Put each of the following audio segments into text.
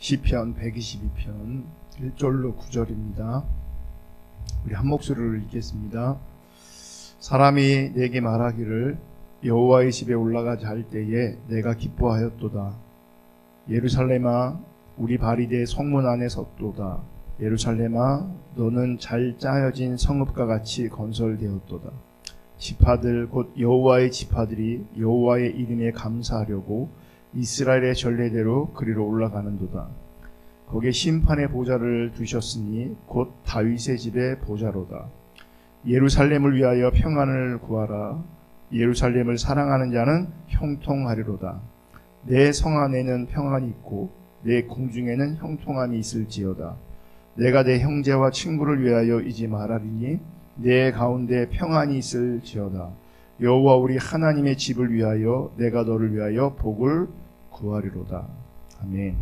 시편 122편 1절로 9절입니다. 우리 한 목소리로 읽겠습니다. 사람이 내게 말하기를 여호와의 집에 올라가자 할 때에 내가 기뻐하였도다. 예루살렘아 우리 발이 내 성문 안에 섰도다. 예루살렘아 너는 잘 짜여진 성읍과 같이 건설되었도다. 지파들 곧 여호와의 지파들이 여호와의 이름에 감사하려고 이스라엘의 전례대로 그리로 올라가는도다. 거기에 심판의 보좌를 두셨으니 곧 다윗의 집의 보좌로다. 예루살렘을 위하여 평안을 구하라. 예루살렘을 사랑하는 자는 형통하리로다. 내 성 안에는 평안이 있고 내 궁중에는 형통함이 있을지어다. 내가 내 형제와 친구를 위하여 이지 말하리니 내 가운데 평안이 있을지어다. 여호와 우리 하나님의 집을 위하여 내가 너를 위하여 복을 구하리로다. 아멘.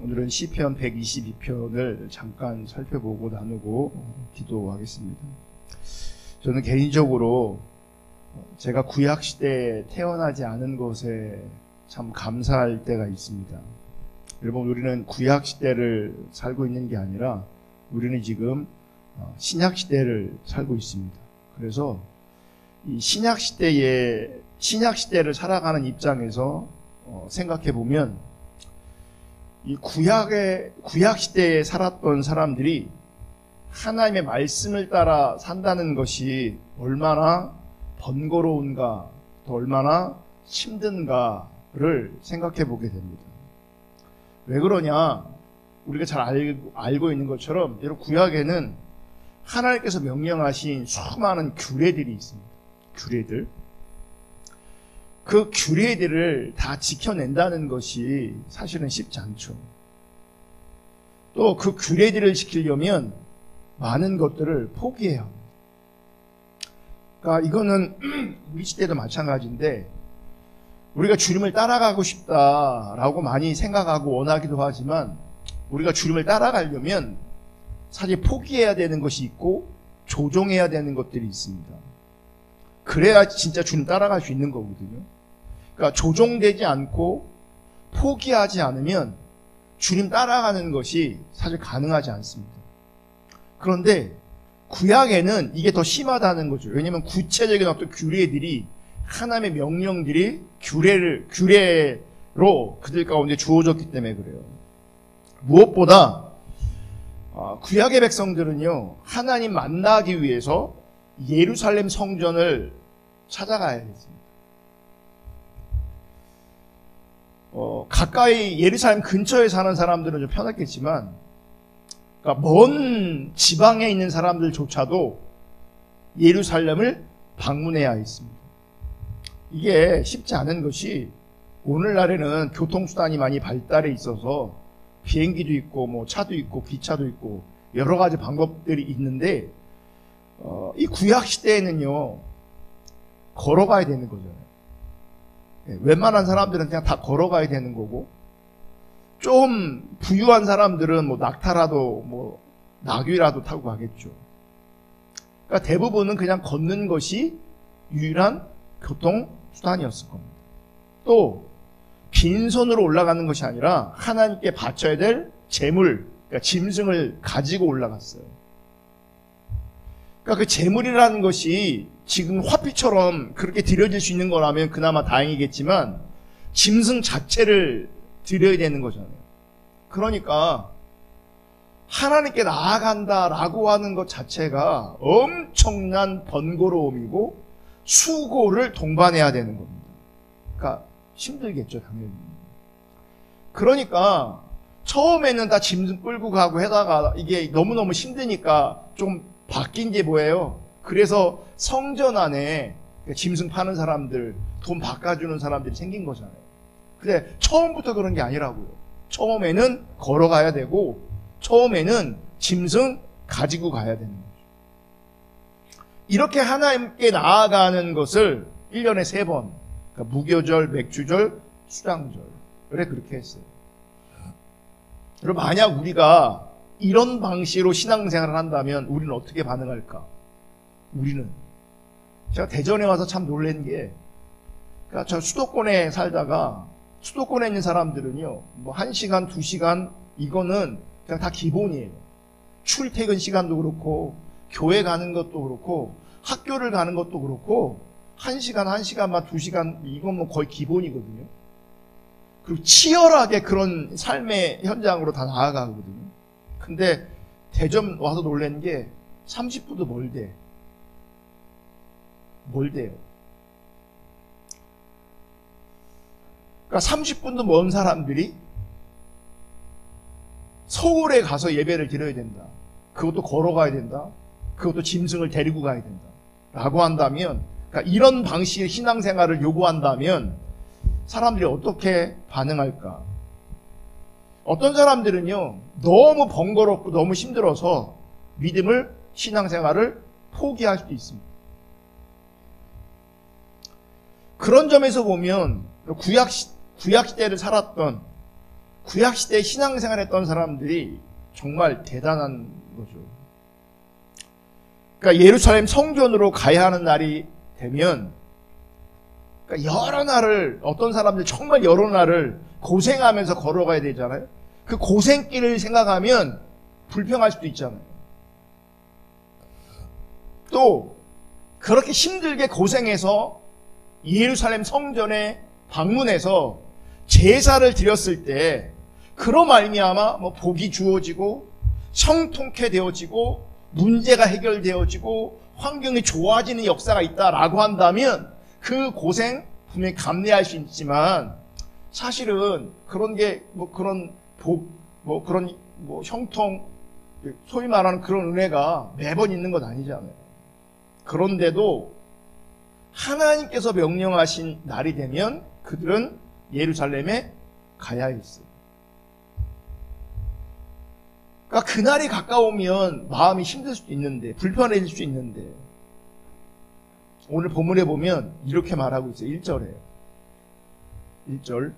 오늘은 시편 122편을 잠깐 살펴보고 나누고 기도하겠습니다. 저는 개인적으로 제가 구약시대에 태어나지 않은 것에 참 감사할 때가 있습니다. 여러분, 우리는 구약시대를 살고 있는 게 아니라 우리는 지금 신약시대를 살고 있습니다. 그래서 이 신약시대를 살아가는 입장에서 생각해 보면 이 구약시대에 살았던 사람들이 하나님의 말씀을 따라 산다는 것이 얼마나 번거로운가, 또 얼마나 힘든가를 생각해 보게 됩니다. 왜 그러냐? 우리가 잘 알고 있는 것처럼 여러분, 구약에는 하나님께서 명령하신 수많은 규례들이 있습니다. 규례들. 그 규례들을 다 지켜낸다는 것이 사실은 쉽지 않죠. 또 그 규례들을 지키려면 많은 것들을 포기해야 합니다. 그러니까 이거는 우리 시대도 마찬가지인데, 우리가 주님을 따라가고 싶다라고 많이 생각하고 원하기도 하지만, 우리가 주님을 따라가려면 사실 포기해야 되는 것이 있고 조종해야 되는 것들이 있습니다. 그래야 진짜 주님 따라갈 수 있는 거거든요. 그러니까 조종되지 않고 포기하지 않으면 주님 따라가는 것이 사실 가능하지 않습니다. 그런데 구약에는 이게 더 심하다는 거죠. 왜냐하면 구체적인 어떤 규례들이, 하나님의 명령들이 규례로 그들 가운데 주어졌기 때문에 그래요. 무엇보다 구약의 백성들은요, 하나님 만나기 위해서 예루살렘 성전을 찾아가야 했습니다. 가까이 예루살렘 근처에 사는 사람들은 좀 편했겠지만, 그러니까 먼 지방에 있는 사람들조차도 예루살렘을 방문해야 했습니다. 이게 쉽지 않은 것이, 오늘날에는 교통수단이 많이 발달해 있어서 비행기도 있고 뭐 차도 있고 기차도 있고 여러 가지 방법들이 있는데, 이 구약 시대에는요 걸어가야 되는 거잖아요. 웬만한 사람들은 그냥 다 걸어가야 되는 거고, 좀 부유한 사람들은 뭐 낙타라도 뭐 나귀라도 타고 가겠죠. 그러니까 대부분은 그냥 걷는 것이 유일한 교통수단이었을 겁니다. 또 빈손으로 올라가는 것이 아니라 하나님께 바쳐야 될 제물, 그러니까 짐승을 가지고 올라갔어요. 그러니까 그 제물이라는 것이 지금 화피처럼 그렇게 드려질 수 있는 거라면 그나마 다행이겠지만, 짐승 자체를 드려야 되는 거잖아요. 그러니까 하나님께 나아간다라고 하는 것 자체가 엄청난 번거로움이고 수고를 동반해야 되는 겁니다. 그러니까 힘들겠죠, 당연히. 그러니까 처음에는 다 짐승 끌고 가고 하다가 이게 너무너무 힘드니까 좀 바뀐 게 뭐예요? 그래서 성전 안에 짐승 파는 사람들, 돈 바꿔주는 사람들이 생긴 거잖아요. 근데 처음부터 그런 게 아니라고요. 처음에는 걸어가야 되고, 처음에는 짐승 가지고 가야 되는 거죠. 이렇게 하나님께 나아가는 것을 1년에 3번, 그러니까 무교절, 맥주절, 수장절, 그렇게 했어요. 여러분, 만약 우리가 이런 방식으로 신앙생활을 한다면 우리는 어떻게 반응할까? 제가 대전에 와서 참 놀란 게, 그러니까 저 수도권에 살다가 수도권에 있는 사람들은요, 뭐 1시간, 2시간, 이거는 그냥 다 기본이에요. 출퇴근 시간도 그렇고, 교회 가는 것도 그렇고, 학교를 가는 것도 그렇고, 1시간, 1시간만, 2시간, 이건 뭐 거의 기본이거든요. 그리고 치열하게 그런 삶의 현장으로 다 나아가거든요. 근데 대전 와서 놀란 게 30분도 멀대. 멀대요. 그러니까 30분도 먼 사람들이 서울에 가서 예배를 드려야 된다. 그것도 걸어가야 된다. 그것도 짐승을 데리고 가야 된다. 라고 한다면, 그러니까 이런 방식의 신앙생활을 요구한다면 사람들이 어떻게 반응할까? 어떤 사람들은요, 너무 번거롭고 너무 힘들어서 믿음을, 신앙생활을 포기할 수도 있습니다. 그런 점에서 보면 구약시대를 살았던, 구약시대에 신앙생활 했던 사람들이 정말 대단한 거죠. 그러니까 예루살렘 성전으로 가야 하는 날이 되면, 그러니까 여러 날을, 어떤 사람들 정말 여러 날을 고생하면서 걸어가야 되잖아요. 그 고생길을 생각하면 불평할 수도 있잖아요. 또 그렇게 힘들게 고생해서 예루살렘 성전에 방문해서 제사를 드렸을 때 그로 말미암아 뭐 복이 주어지고 성통케 되어지고 문제가 해결되어지고 환경이 좋아지는 역사가 있다라고 한다면 그 고생 분명히 감내할 수 있지만, 사실은 그런 게 뭐 그런 복, 뭐 그런 뭐 형통, 소위 말하는 그런 은혜가 매번 있는 건 아니잖아요. 그런데도 하나님께서 명령하신 날이 되면 그들은 예루살렘에 가야 했어요. 그러니까 그날이 가까우면 마음이 힘들 수도 있는데, 불편해질 수 있는데, 오늘 본문에 보면 이렇게 말하고 있어요. 1절에. 1절.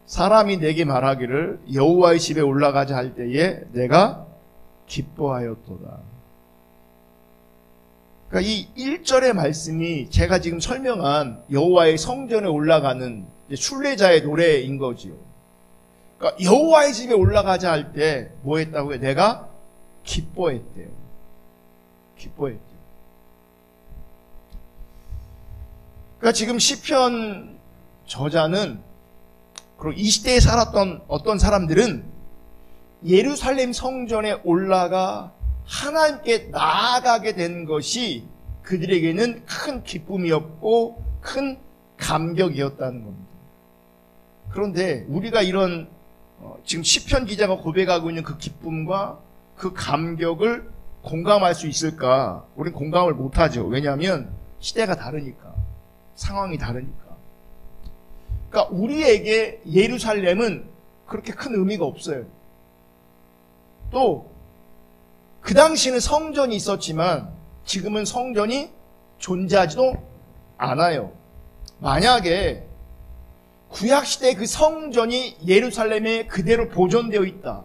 사람이 내게 말하기를 여호와의 집에 올라가자 할 때에 내가 기뻐하였도다. 그러니까 이 1절의 말씀이 제가 지금 설명한 여호와의 성전에 올라가는 순례자의 노래인 거지요. 그러니까 여호와의 집에 올라가자 할 때 뭐 했다고요? 내가 기뻐했대요. 기뻐했대요. 그러니까 지금 시편 저자는, 그리고 이 시대에 살았던 어떤 사람들은 예루살렘 성전에 올라가 하나님께 나아가게 된 것이 그들에게는 큰 기쁨이었고 큰 감격이었다는 겁니다. 그런데 우리가 이런 지금 시편 기자가 고백하고 있는 그 기쁨과 그 감격을 공감할 수 있을까? 우리는 공감을 못하죠. 왜냐하면 시대가 다르니까, 상황이 다르니까. 그러니까 우리에게 예루살렘은 그렇게 큰 의미가 없어요. 또 그 당시에는 성전이 있었지만 지금은 성전이 존재하지도 않아요. 만약에 구약시대 그 성전이 예루살렘에 그대로 보존되어 있다,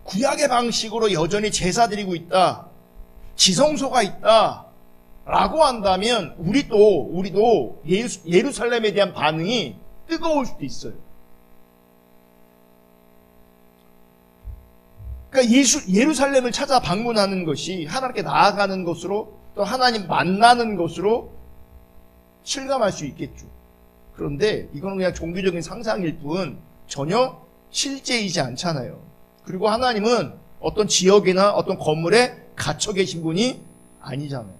구약의 방식으로 여전히 제사 드리고 있다, 지성소가 있다 라고 한다면 우리도 예루살렘에 대한 반응이 뜨거울 수도 있어요. 그러니까 예루살렘을 찾아 방문하는 것이 하나님께 나아가는 것으로, 또 하나님 만나는 것으로 실감할 수 있겠죠. 그런데 이건 그냥 종교적인 상상일 뿐 전혀 실제이지 않잖아요. 그리고 하나님은 어떤 지역이나 어떤 건물에 갇혀 계신 분이 아니잖아요.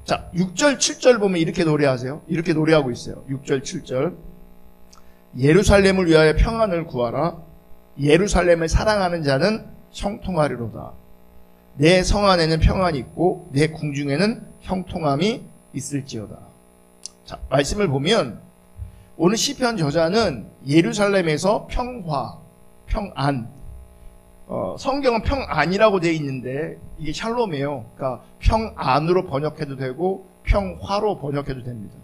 자, 6절, 7절 보면 이렇게 노래하세요. 이렇게 노래하고 있어요. 6절, 7절. 예루살렘을 위하여 평안을 구하라. 예루살렘을 사랑하는 자는 형통하리로다. 내 성 안에는 평안이 있고 내 궁중에는 형통함이 있을지어다. 자, 말씀을 보면 오늘 시편 저자는 예루살렘에서 평화, 평안, 성경은 평안이라고 되어 있는데 이게 샬롬이에요. 그러니까 평안으로 번역해도 되고 평화로 번역해도 됩니다.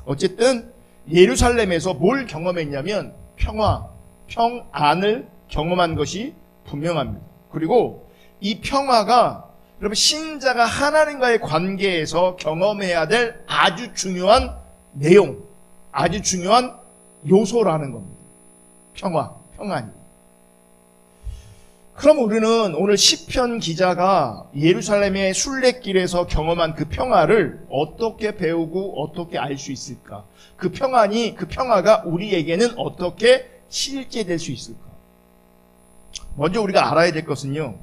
어쨌든 예루살렘에서 뭘 경험했냐면 평화, 평안을 경험한 것이 분명합니다. 그리고 이 평화가 여러분 신자가 하나님과의 관계에서 경험해야 될 아주 중요한 내용, 아주 중요한 요소라는 겁니다. 평안이. 그럼 우리는 오늘 시편 기자가 예루살렘의 순례길에서 경험한 그 평화를 어떻게 배우고 어떻게 알 수 있을까? 그 평화가 우리에게는 어떻게 실제될 수 있을까? 먼저 우리가 알아야 될 것은요,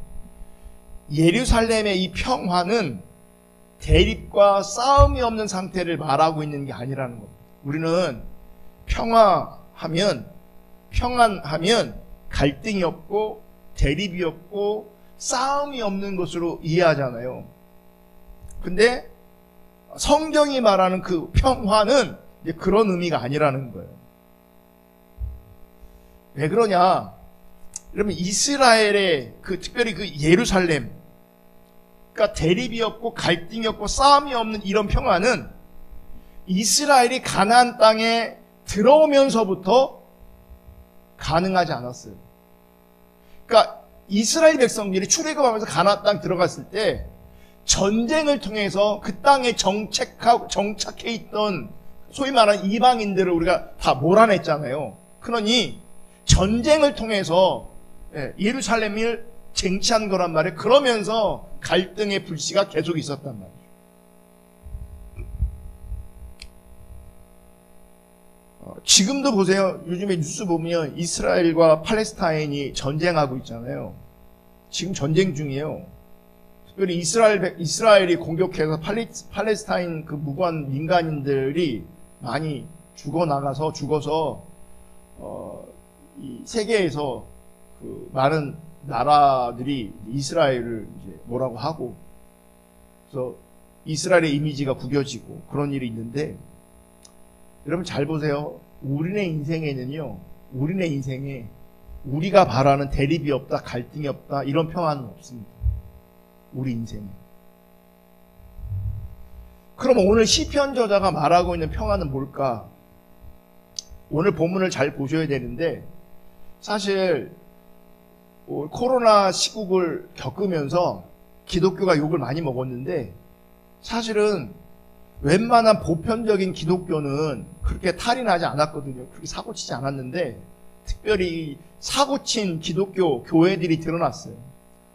예루살렘의 이 평화는 대립과 싸움이 없는 상태를 말하고 있는 게 아니라는 겁니다. 우리는 평안하면 갈등이 없고 대립이 없고 싸움이 없는 것으로 이해하잖아요. 근데 성경이 말하는 그 평화는 이제 그런 의미가 아니라는 거예요. 왜 그러냐? 여러분, 이스라엘의 특별히 그 예루살렘, 그러니까 대립이 없고 갈등이 없고 싸움이 없는 이런 평화는 이스라엘이 가나안 땅에 들어오면서부터 가능하지 않았어요. 그러니까 이스라엘 백성들이 출애굽하면서 가나안 땅 들어갔을 때 전쟁을 통해서 그 땅에 정착해 있던 소위 말하는 이방인들을 우리가 다 몰아냈잖아요. 그러니 전쟁을 통해서 예루살렘을 쟁취한 거란 말이에요. 그러면서 갈등의 불씨가 계속 있었단 말이에요. 지금도 보세요. 요즘에 뉴스 보면 이스라엘과 팔레스타인이 전쟁하고 있잖아요. 지금 전쟁 중이에요. 특별히 이스라엘이 공격해서 팔레스타인 그 무고한 민간인들이 많이 죽어서 이 세계에서 그 많은 나라들이 이스라엘을 이제 뭐라고 하고, 그래서 이스라엘의 이미지가 구겨지고 그런 일이 있는데, 여러분 잘 보세요. 우리네 인생에 우리가 바라는 대립이 없다, 갈등이 없다, 이런 평화는 없습니다. 우리 인생에. 그럼 오늘 시편 저자가 말하고 있는 평화는 뭘까? 오늘 본문을 잘 보셔야 되는데, 사실 코로나 시국을 겪으면서 기독교가 욕을 많이 먹었는데, 사실은 웬만한 보편적인 기독교는 그렇게 탈이 나지 않았거든요. 그렇게 사고치지 않았는데, 특별히 사고친 기독교 교회들이 드러났어요.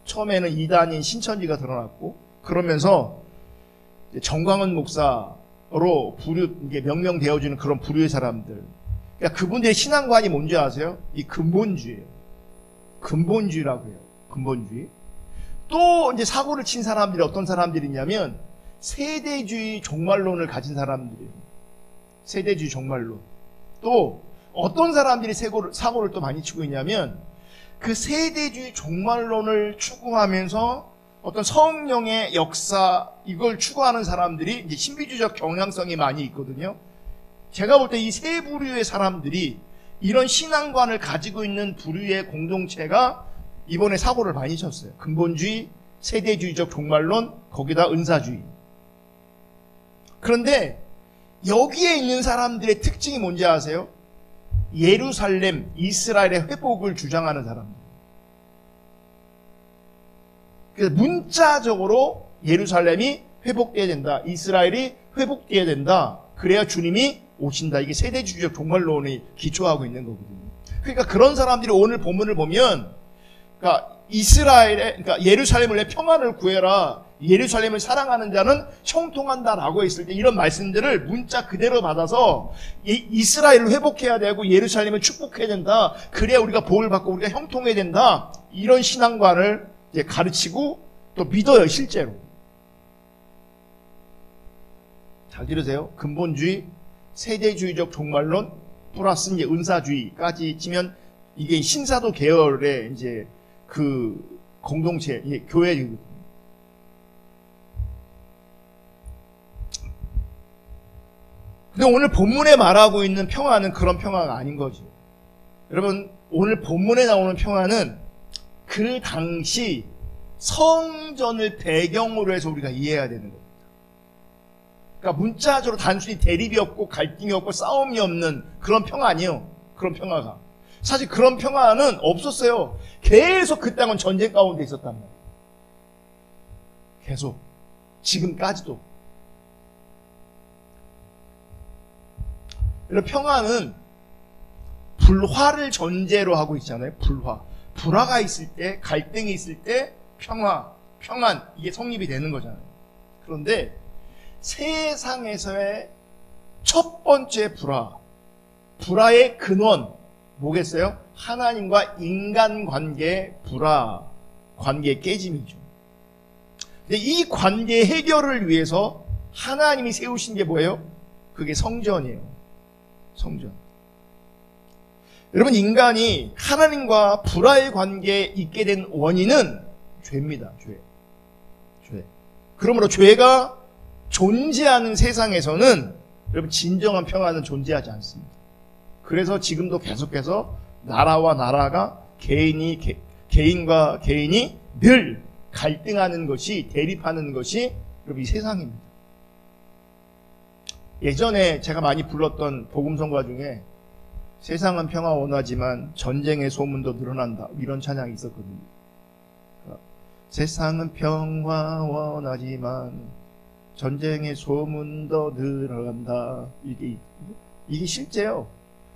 처음에는 이단인 신천지가 드러났고, 그러면서 정광훈 목사로 이게 명명되어지는 그런 부류의 사람들. 그러니까 그분들의 신앙관이 뭔지 아세요? 이 근본주의예요. 근본주의라고 해요. 근본주의. 또 이제 사고를 친 사람들이 어떤 사람들이냐면 세대주의 종말론을 가진 사람들이에요. 세대주의 종말론. 또 어떤 사람들이 사고를 또 많이 치고 있냐면 그 세대주의 종말론을 추구하면서 어떤 성령의 역사, 이걸 추구하는 사람들이 이제 신비주의적 경향성이 많이 있거든요. 제가 볼 때 이 세 부류의 사람들이 이런 신앙관을 가지고 있는 부류의 공동체가 이번에 사고를 많이 쳤어요. 근본주의, 세대주의적 종말론, 거기다 은사주의. 그런데 여기에 있는 사람들의 특징이 뭔지 아세요? 예루살렘, 이스라엘의 회복을 주장하는 사람들. 그래서 문자적으로 예루살렘이 회복돼야 된다. 이스라엘이 회복돼야 된다. 그래야 주님이 오신다. 이게 세대주의적 종말론이 기초하고 있는 거거든요. 그러니까 그런 사람들이 오늘 본문을 보면, 그러니까 예루살렘을 내 평안을 구해라. 예루살렘을 사랑하는 자는 형통한다라고 했을 때 이런 말씀들을 문자 그대로 받아서 이스라엘을 회복해야 되고 예루살렘을 축복해야 된다. 그래야 우리가 복을 받고 우리가 형통해야 된다. 이런 신앙관을 이제 가르치고 또 믿어요, 실제로. 잘 들으세요. 근본주의, 세대주의적 종말론, 플러스 이제 은사주의까지 치면 이게 신사도 계열의 이제 그 공동체, 교회거든요. 근데 오늘 본문에 말하고 있는 평화는 그런 평화가 아닌 거죠. 여러분, 오늘 본문에 나오는 평화는 그 당시 성전을 배경으로 해서 우리가 이해해야 되는 겁니다. 그러니까 문자적으로 단순히 대립이 없고 갈등이 없고 싸움이 없는 그런 평화 아니에요. 그런 평화가. 사실 그런 평화는 없었어요. 계속 그 땅은 전쟁 가운데 있었단 말이에요. 계속. 지금까지도. 여러분, 평화는 불화를 전제로 하고 있잖아요. 불화가 있을 때, 갈등이 있을 때 평안, 이게 성립이 되는 거잖아요. 그런데 세상에서의 첫 번째 불화의 근원 뭐겠어요? 하나님과 인간관계의 관계의 깨짐이죠. 근데 이 관계 해결을 위해서 하나님이 세우신 게 뭐예요? 그게 성전이에요. 성전. 여러분, 인간이 하나님과 불화의 관계에 있게 된 원인은 죄입니다. 죄. 그러므로 죄가 존재하는 세상에서는 여러분, 진정한 평화는 존재하지 않습니다. 그래서 지금도 계속해서 나라와 나라가 개인과 개인이 늘 갈등하는 것이, 대립하는 것이 여러분 이 세상입니다. 예전에 제가 많이 불렀던 복음성가 중에 세상은 평화 원하지만 전쟁의 소문도 늘어난다, 이런 찬양이 있었거든요. 세상은 평화 원하지만 전쟁의 소문도 늘어난다. 이게 실제요.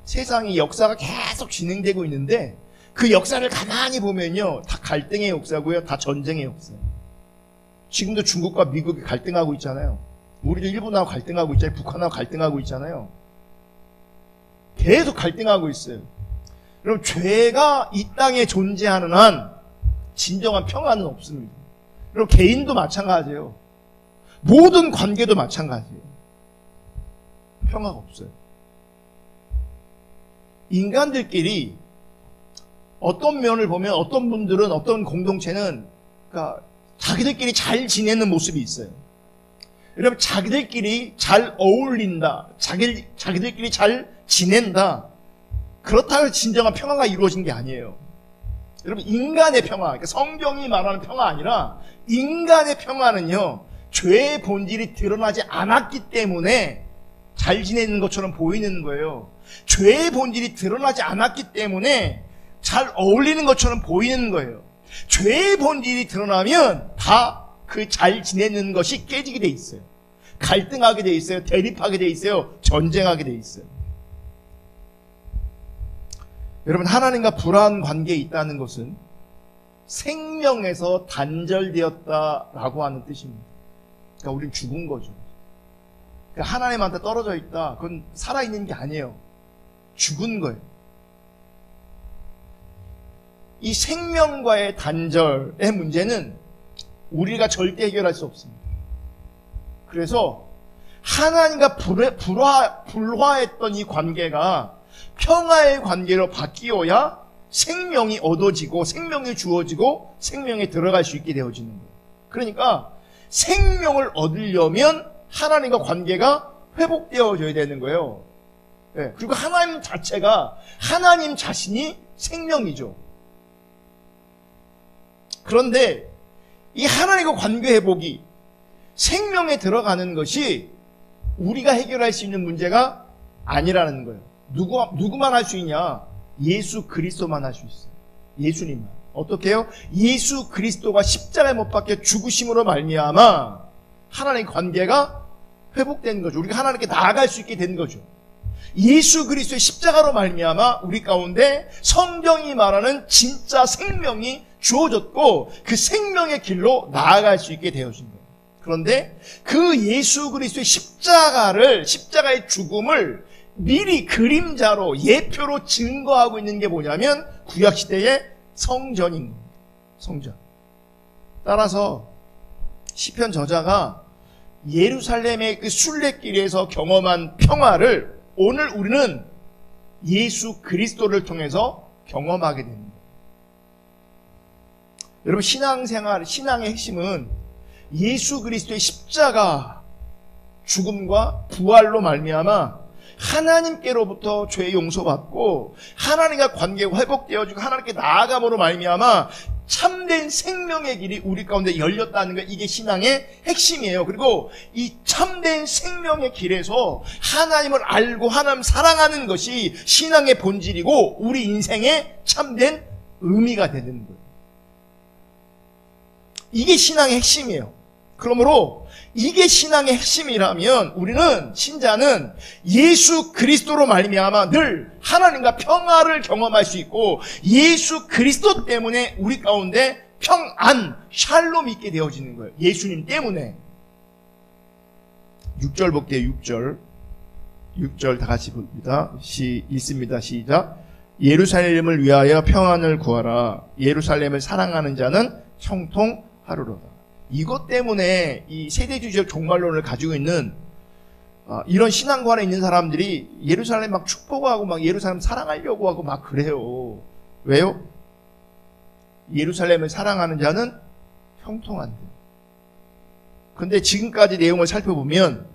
세상이 역사가 계속 진행되고 있는데 그 역사를 가만히 보면요, 다 갈등의 역사고요, 다 전쟁의 역사예요. 지금도 중국과 미국이 갈등하고 있잖아요. 우리도 일본하고 갈등하고 있잖아요. 북한하고 갈등하고 있잖아요. 계속 갈등하고 있어요. 그럼 죄가 이 땅에 존재하는 한 진정한 평화는 없습니다. 그리고 개인도 마찬가지예요. 모든 관계도 마찬가지예요. 평화가 없어요. 인간들끼리 어떤 면을 보면 어떤 분들은, 어떤 공동체는 그러니까 자기들끼리 잘 지내는 모습이 있어요. 여러분, 자기들끼리 잘 어울린다, 자기들끼리 잘 지낸다, 그렇다고 해서 진정한 평화가 이루어진 게 아니에요. 여러분, 인간의 평화, 그러니까 성경이 말하는 평화 아니라 인간의 평화는요, 죄의 본질이 드러나지 않았기 때문에 잘 지내는 것처럼 보이는 거예요. 죄의 본질이 드러나지 않았기 때문에 잘 어울리는 것처럼 보이는 거예요. 죄의 본질이 드러나면 다 그 잘 지내는 것이 깨지게 돼 있어요. 갈등하게 돼 있어요. 대립하게 돼 있어요. 전쟁하게 돼 있어요. 여러분, 하나님과 불화한 관계에 있다는 것은 생명에서 단절되었다라고 하는 뜻입니다. 그러니까 우린 죽은 거죠. 그러니까 하나님한테 떨어져 있다, 그건 살아있는 게 아니에요. 죽은 거예요. 이 생명과의 단절의 문제는 우리가 절대 해결할 수 없습니다. 그래서 하나님과 불화했던 이 관계가 평화의 관계로 바뀌어야 생명이 얻어지고, 생명이 주어지고, 생명에 들어갈 수 있게 되어지는 거예요. 그러니까 생명을 얻으려면 하나님과 관계가 회복되어져야 되는 거예요. 네. 그리고 하나님 자체가, 하나님 자신이 생명이죠. 그런데 이 하나님과 관계 회복이, 생명에 들어가는 것이 우리가 해결할 수 있는 문제가 아니라는 거예요. 누구만 할 수 있냐? 예수 그리스도만 할 수 있어요. 예수님만. 어떻게 해요? 예수 그리스도가 십자가에 못 박혀 죽으심으로 말미암아 하나님의 관계가 회복된 거죠. 우리가 하나님께 나아갈 수 있게 된 거죠. 예수 그리스도의 십자가로 말미암아 우리 가운데 성경이 말하는 진짜 생명이 주어졌고, 그 생명의 길로 나아갈 수 있게 되어진 거예요. 그런데 그 예수 그리스도의 십자가의 죽음을 미리 그림자로, 예표로 증거하고 있는 게 뭐냐면 구약시대의 성전인 겁니다. 성전. 따라서 시편 저자가 예루살렘의 그 순례길에서 경험한 평화를 오늘 우리는 예수 그리스도를 통해서 경험하게 됩니다. 여러분, 신앙의 핵심은 예수 그리스도의 십자가 죽음과 부활로 말미암아 하나님께로부터 죄 용서받고 하나님과 관계가 회복되어지고 하나님께 나아감으로 말미암아 참된 생명의 길이 우리 가운데 열렸다는 것, 이게 신앙의 핵심이에요. 그리고 이 참된 생명의 길에서 하나님을 알고 하나님 사랑하는 것이 신앙의 본질이고 우리 인생의 참된 의미가 되는 거예요. 이게 신앙의 핵심이에요. 그러므로 이게 신앙의 핵심이라면 우리는 신자는 예수 그리스도로 말미암아 늘 하나님과 평화를 경험할 수 있고 예수 그리스도 때문에 우리 가운데 평안, 샬롬이 있게 되어지는 거예요. 예수님 때문에. 6절 볼게요. 6절 다 같이 봅니다. 읽습니다. 시작. 예루살렘을 위하여 평안을 구하라. 예루살렘을 사랑하는 자는 형통하리로다. 이것 때문에 이 세대주의적 종말론을 가지고 있는 이런 신앙관에 있는 사람들이 예루살렘 막 축복하고 막 예루살렘 사랑하려고 하고 막 그래요. 왜요? 예루살렘을 사랑하는 자는 형통한대요. 근데 지금까지 내용을 살펴보면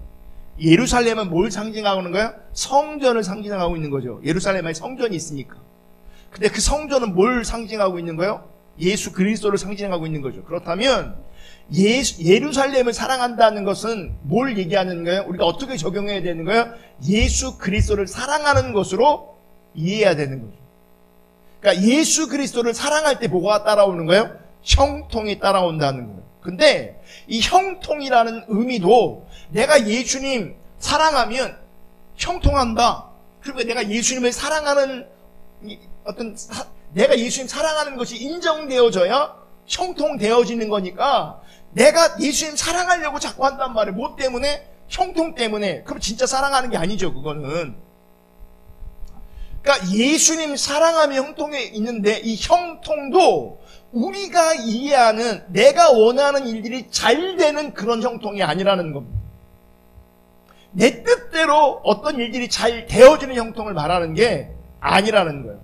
예루살렘은 뭘 상징하고 있는 거야? 성전을 상징하고 있는 거죠. 예루살렘에 성전이 있으니까. 근데 그 성전은 뭘 상징하고 있는 거예요? 예수 그리스도를 상징하고 있는 거죠. 그렇다면 예루살렘을 사랑한다는 것은 뭘 얘기하는 거예요? 우리가 어떻게 적용해야 되는 거예요? 예수 그리스도를 사랑하는 것으로 이해해야 되는 거죠. 그러니까 예수 그리스도를 사랑할 때 뭐가 따라오는 거예요? 형통이 따라온다는 거예요. 근데 이 형통이라는 의미도 내가 예수님 사랑하면 형통한다. 그리고 내가 예수님을 사랑하는 내가 예수님 사랑하는 것이 인정되어져야 형통되어지는 거니까 내가 예수님 사랑하려고 자꾸 한단 말이에요. 뭐 때문에? 형통 때문에. 그럼 진짜 사랑하는 게 아니죠, 그거는. 그러니까 예수님 사랑하면 형통이 있는데 이 형통도 우리가 이해하는 내가 원하는 일들이 잘 되는 그런 형통이 아니라는 겁니다. 내 뜻대로 어떤 일들이 잘 되어지는 형통을 말하는 게 아니라는 거예요.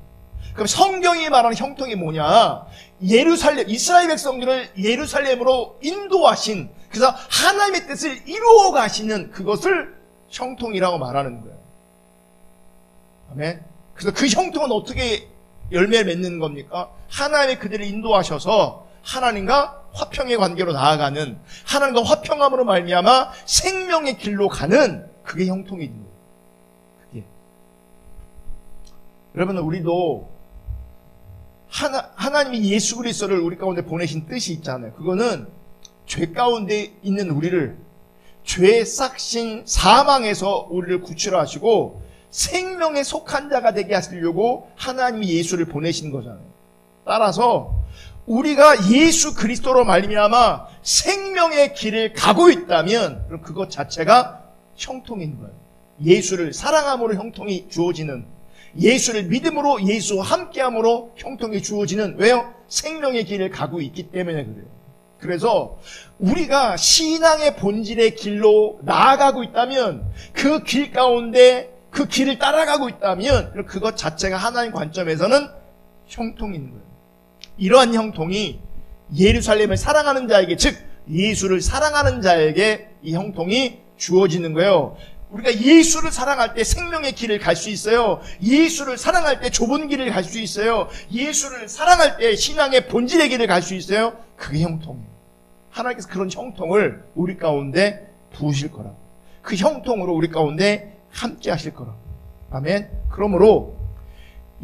그럼 성경이 말하는 형통이 뭐냐? 예루살렘, 이스라엘 백성들을 예루살렘으로 인도하신, 그래서 하나님의 뜻을 이루어 가시는 그것을 형통이라고 말하는 거예요. 아멘. 그래서 그 형통은 어떻게 열매를 맺는 겁니까? 하나님의 그들을 인도하셔서 하나님과 화평의 관계로 나아가는, 하나님과 화평함으로 말미암아 생명의 길로 가는, 그게 형통이 있는 거예요. 그게. 여러분, 우리도 하나님이 예수 그리스도를 우리 가운데 보내신 뜻이 있잖아요. 그거는 죄 가운데 있는 우리를, 죄의 싹신 사망에서 우리를 구출하시고 생명에 속한 자가 되게 하시려고 하나님이 예수를 보내신 거잖아요. 따라서 우리가 예수 그리스도로 말미암아 생명의 길을 가고 있다면 그럼 그것 자체가 형통인 거예요. 예수를 사랑함으로 형통이 주어지는, 예수를 믿음으로 예수와 함께함으로 형통이 주어지는, 왜요? 생명의 길을 가고 있기 때문에 그래요. 그래서 우리가 신앙의 본질의 길로 나아가고 있다면, 그 길 가운데 그 길을 따라가고 있다면 그것 자체가 하나님 관점에서는 형통인 거예요. 이러한 형통이 예루살렘을 사랑하는 자에게, 즉 예수를 사랑하는 자에게 이 형통이 주어지는 거예요. 우리가 예수를 사랑할 때 생명의 길을 갈 수 있어요. 예수를 사랑할 때 좁은 길을 갈 수 있어요. 예수를 사랑할 때 신앙의 본질의 길을 갈 수 있어요. 그게 형통이에요. 하나님께서 그런 형통을 우리 가운데 부으실 거라고. 그 형통으로 우리 가운데 함께 하실 거라고. 아멘. 그러므로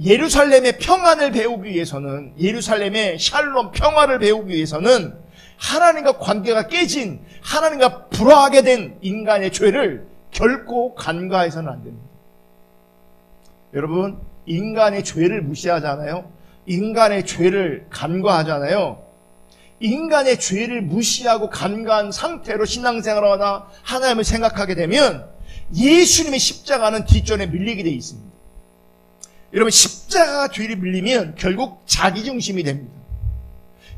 예루살렘의 평안을 배우기 위해서는, 예루살렘의 샬롬 평화를 배우기 위해서는 하나님과 관계가 깨진, 하나님과 불화하게 된 인간의 죄를 결코 간과해서는 안 됩니다. 여러분, 인간의 죄를 무시하잖아요. 인간의 죄를 간과하잖아요. 인간의 죄를 무시하고 간과한 상태로 신앙생활을 하다 하나님을 생각하게 되면 예수님의 십자가는 뒷전에 밀리게 되어 있습니다. 여러분, 십자가가 뒤로 밀리면 결국 자기중심이 됩니다.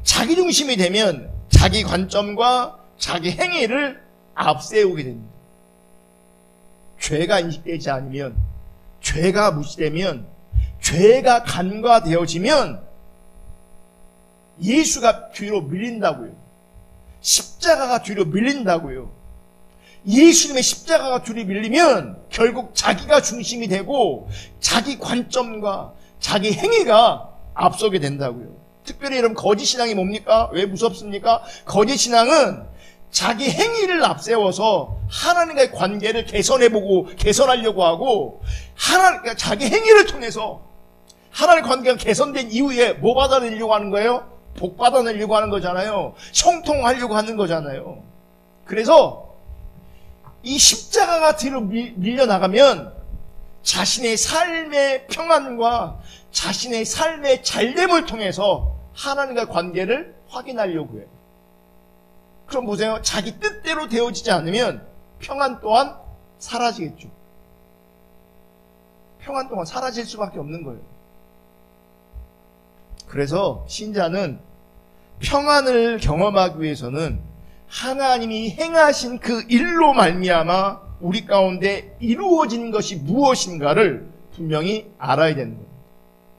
자기중심이 되면 자기 관점과 자기 행위를 앞세우게 됩니다. 죄가 인식되지 않으면, 죄가 무시되면, 죄가 간과되어지면 예수가 뒤로 밀린다고요. 십자가가 뒤로 밀린다고요. 예수님의 십자가가 뒤로 밀리면 결국 자기가 중심이 되고 자기 관점과 자기 행위가 앞서게 된다고요. 특별히 여러분, 거짓 신앙이 뭡니까? 왜 무섭습니까? 거짓 신앙은 자기 행위를 앞세워서 하나님과의 관계를 개선해보고 개선하려고 하고, 그러니까 자기 행위를 통해서 하나님의 관계가 개선된 이후에 뭐 받아내려고 하는 거예요? 복 받아내려고 하는 거잖아요. 형통하려고 하는 거잖아요. 그래서 이 십자가가 뒤로 밀려나가면 자신의 삶의 평안과 자신의 삶의 잘됨을 통해서 하나님과 관계를 확인하려고 해요. 그럼 보세요. 자기 뜻대로 되어지지 않으면 평안 또한 사라지겠죠. 평안 또한 사라질 수밖에 없는 거예요. 그래서 신자는 평안을 경험하기 위해서는 하나님이 행하신 그 일로 말미암아 우리 가운데 이루어진 것이 무엇인가를 분명히 알아야 되는 거예요.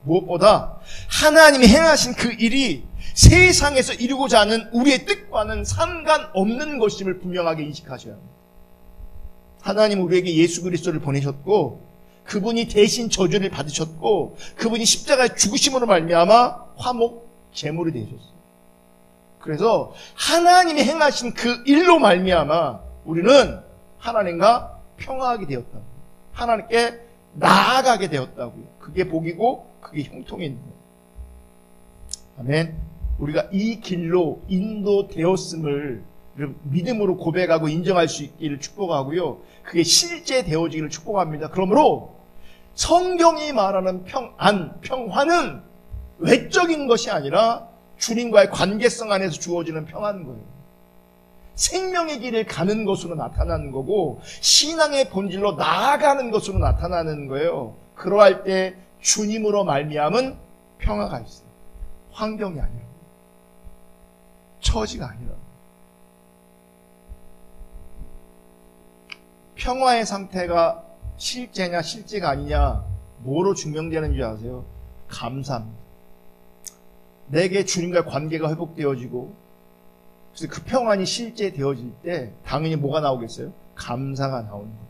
무엇보다 하나님이 행하신 그 일이 세상에서 이루고자 하는 우리의 뜻과는 상관없는 것임을 분명하게 인식하셔야 합니다. 하나님은 우리에게 예수 그리스도를 보내셨고 그분이 대신 저주를 받으셨고 그분이 십자가의 죽으심으로 말미암아 화목 제물이 되셨어요. 그래서 하나님이 행하신 그 일로 말미암아 우리는 하나님과 평화하게 되었다고, 하나님께 나아가게 되었다고요. 그게 복이고 그게 형통이 있는 거예요. 아멘. 우리가 이 길로 인도되었음을 믿음으로 고백하고 인정할 수 있기를 축복하고요. 그게 실제 되어지기를 축복합니다. 그러므로 성경이 말하는 평화는 외적인 것이 아니라 주님과의 관계성 안에서 주어지는 평화인 거예요. 생명의 길을 가는 것으로 나타나는 거고 신앙의 본질로 나아가는 것으로 나타나는 거예요. 그러할 때 주님으로 말미암은 평화가 있어요. 환경이 아니라, 처지가 아니라. 평화의 상태가 실제냐 실제가 아니냐 뭐로 증명되는 줄 아세요? 감사합니다. 내게 주님과의 관계가 회복되어지고 그래서 그 평안이 실제 되어질 때 당연히 뭐가 나오겠어요? 감사가 나오는 거예요.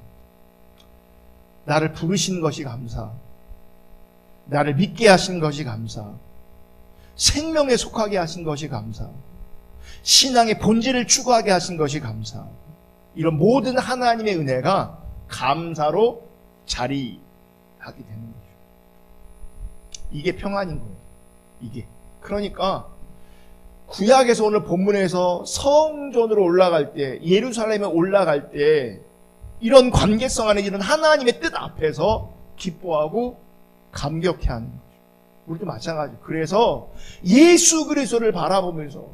나를 부르신 것이 감사, 나를 믿게 하신 것이 감사, 생명에 속하게 하신 것이 감사, 신앙의 본질을 추구하게 하신 것이 감사. 이런 모든 하나님의 은혜가 감사로 자리하게 되는 거죠. 이게 평안인 거예요. 이게. 그러니까 구약에서 오늘 본문에서 성전으로 올라갈 때, 예루살렘에 올라갈 때 이런 관계성 안에 이런 하나님의 뜻 앞에서 기뻐하고 감격해하는 거죠. 우리도 마찬가지예요. 그래서 예수 그리스도를 바라보면서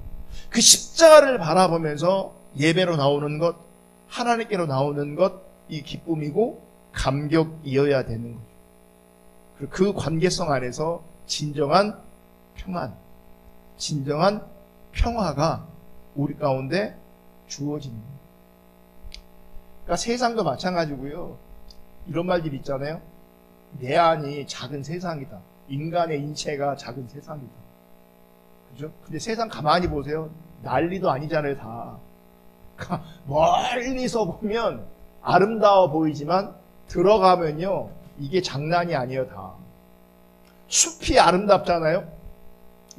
그 십자가를 바라보면서 예배로 나오는 것, 하나님께로 나오는 것, 이 기쁨이고 감격이어야 되는 거죠. 그리고 그 관계성 안에서 진정한 평안, 진정한 평화가 우리 가운데 주어집니다. 그러니까 세상도 마찬가지고요. 이런 말들 있잖아요. 내 안이 작은 세상이다. 인간의 인체가 작은 세상이다. 그죠? 근데 세상 가만히 보세요. 난리도 아니잖아요, 다. 멀리서 보면 아름다워 보이지만 들어가면요, 이게 장난이 아니에요, 다. 숲이 아름답잖아요?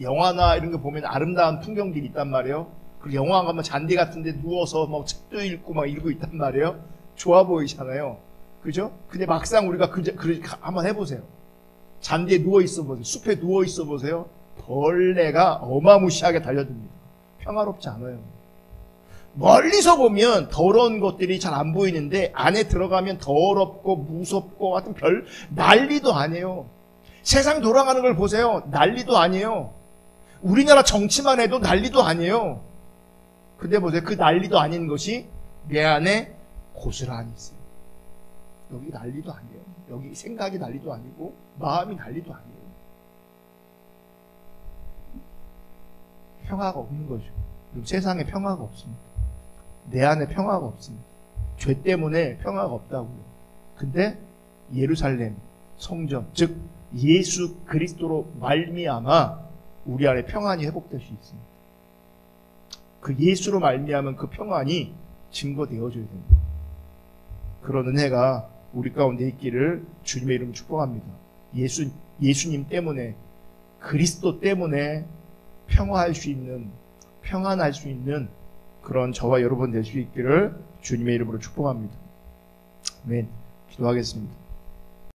영화나 이런 거 보면 아름다운 풍경들이 있단 말이에요. 그리고 영화 가면 잔디 같은 데 누워서 막 책도 읽고 막 이러고 있단 말이에요. 좋아 보이잖아요. 그죠? 근데 막상 우리가 한번 해보세요. 잔디에 누워 있어 보세요. 숲에 누워 있어 보세요. 벌레가 어마무시하게 달려듭니다. 평화롭지 않아요. 멀리서 보면 더러운 것들이 잘 안 보이는데 안에 들어가면 더럽고 무섭고 하여튼 별 난리도 아니에요. 세상 돌아가는 걸 보세요. 난리도 아니에요. 우리나라 정치만 해도 난리도 아니에요. 근데 보세요. 그 난리도 아닌 것이 내 안에 고스란히 있어요. 여기 난리도 아니에요. 여기 생각이 난리도 아니고 마음이 난리도 아니에요. 평화가 없는 거죠. 세상에 평화가 없습니다. 내 안에 평화가 없습니다. 죄 때문에 평화가 없다고요. 근데 예루살렘 성전, 즉 예수 그리스도로 말미암아 우리 안에 평안이 회복될 수 있습니다. 그 예수로 말미암은 그 평안이 증거되어져야 됩니다. 그런 은혜가 우리 가운데 있기를 주님의 이름으로 축복합니다. 예수님 때문에, 그리스도 때문에 평화할 수 있는, 평안할 수 있는 그런 저와 여러분 될 수 있기를 주님의 이름으로 축복합니다. 아멘. 기도하겠습니다.